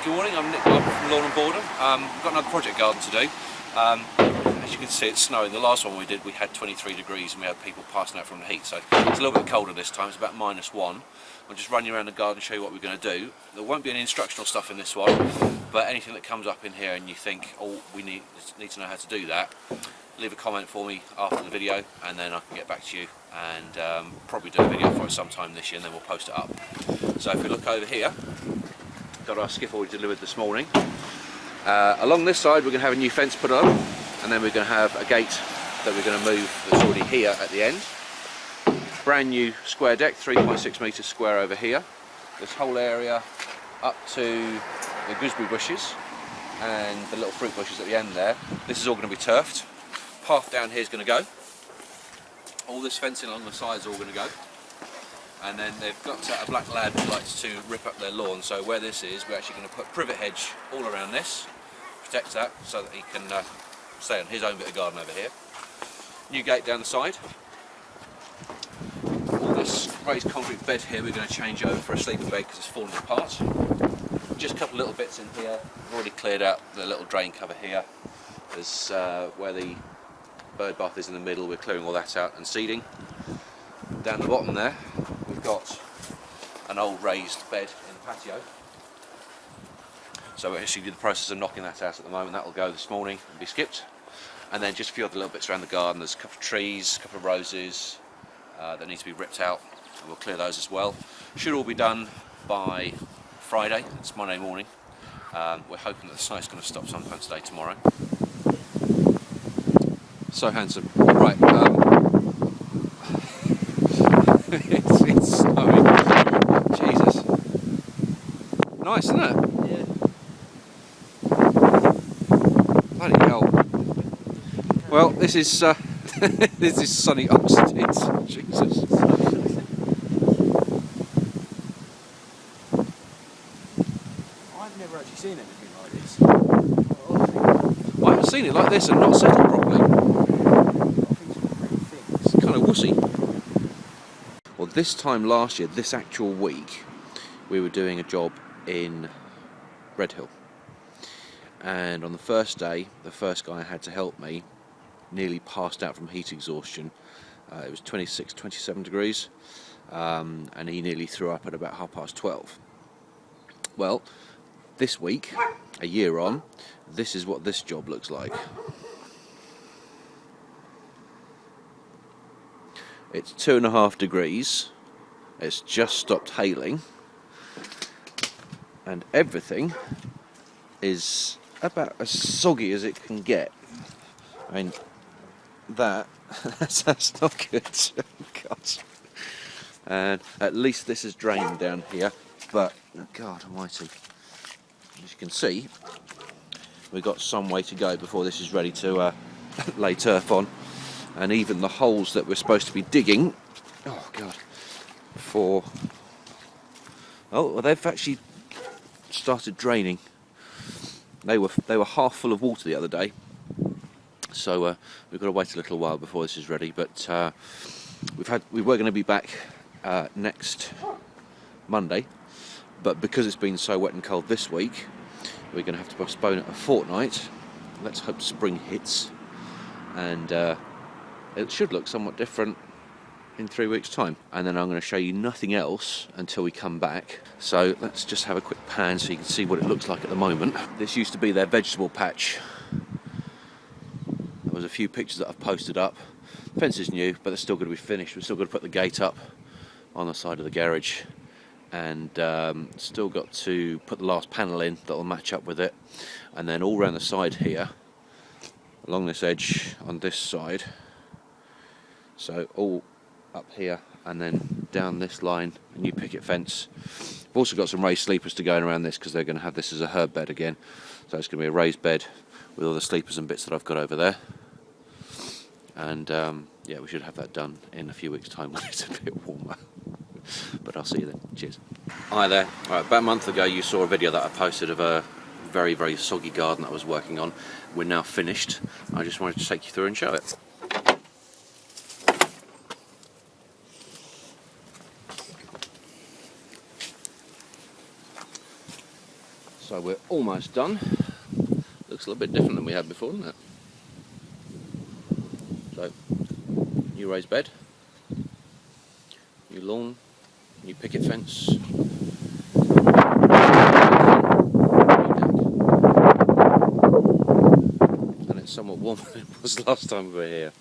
Good morning, I'm Nick from Lawn and Boredom. We've got another project garden to do. As you can see, it's snowing. The last one we did, we had 23 degrees and we had people passing out from the heat, so it's a little bit colder this time. It's about -1. I'll just run you around the garden and show you what we're going to do. There won't be any instructional stuff in this one, but anything that comes up in here and you think, oh, we need to know how to do that, leave a comment for me after the video and then I can get back to you and probably do a video for it sometime this year and then we'll post it up. So if we look over here, got our skiffle we delivered this morning. Along this side we're going to have a new fence put on, and then we're going to have a gate that we're going to move that's already here at the end. Brand new square deck, 3.6 metres square over here. This whole area up to the gooseberry bushes and the little fruit bushes at the end there. This is all going to be turfed. Path down here is going to go. All this fencing along the sides is all going to go. And then they've got a black lad who likes to rip up their lawn, so where this is, we're actually going to put privet hedge all around this, protect that so that he can stay on his own bit of garden over here. New gate down the side. All this raised concrete bed here we're going to change over for a sleeper bed because it's falling apart. Just a couple little bits in here. I've already cleared out the little drain cover here. There's where the bird bath is in the middle, we're clearing all that out and seeding. Down the bottom there we've got an old raised bed in the patio, so we're actually in the process of knocking that out at the moment. That will go this morning and be skipped, and then just a few other little bits around the garden. There's a couple of trees, a couple of roses that need to be ripped out, and we'll clear those as well. Should all be done by Friday. It's Monday morning. We're hoping that the snow's going to stop sometime today, tomorrow. So handsome. Right, it's snowing. Jesus. Nice, isn't it? Yeah. Bloody hell. Well, this is this is sunny Oxted. Jesus. I've never actually seen anything like this. I haven't seen it like this and not settled properly. I think it's pretty thick. It's kind of wussy. Well, this time last year, this actual week, we were doing a job in Redhill. And on the first day, the first guy who had to help me nearly passed out from heat exhaustion. It was 26, 27 degrees, and he nearly threw up at about 12:30. Well, this week, a year on, this is what this job looks like. It's 2.5 degrees, it's just stopped hailing, and everything is about as soggy as it can get. I mean, that's not good. God. And at least this is drained down here, but God almighty, as you can see, we've got some way to go before this is ready to lay turf on. And even the holes that we're supposed to be digging, oh God, well, they've actually started draining. They were half full of water the other day, so we've got to wait a little while before this is ready. But we were going to be back next Monday, but because it's been so wet and cold this week, we're going to have to postpone it a fortnight. Let's hope spring hits, and it should look somewhat different in 3 weeks' time. And then I'm going to show you nothing else until we come back. So let's just have a quick pan so you can see what it looks like at the moment. This used to be their vegetable patch. There was a few pictures that I've posted up. The fence is new, but they're still going to be finished. We've still got to put the gate up on the side of the garage, and still got to put the last panel in that will match up with it. And then all around the side here, along this edge on this side, so all up here and then down this line, a new picket fence. We've also got some raised sleepers to go in around this because they're going to have this as a herb bed again. So it's going to be a raised bed with all the sleepers and bits that I've got over there. And yeah, we should have that done in a few weeks' time when it's a bit warmer. But I'll see you then. Cheers. Hi there. Right, about a month ago you saw a video that I posted of a very, very soggy garden that I was working on. We're now finished. I just wanted to take you through and show it. So we're almost done. Looks a little bit different than we had before, doesn't it? So, new raised bed, new lawn, new picket fence, and it's somewhat warmer than it was last time we were here.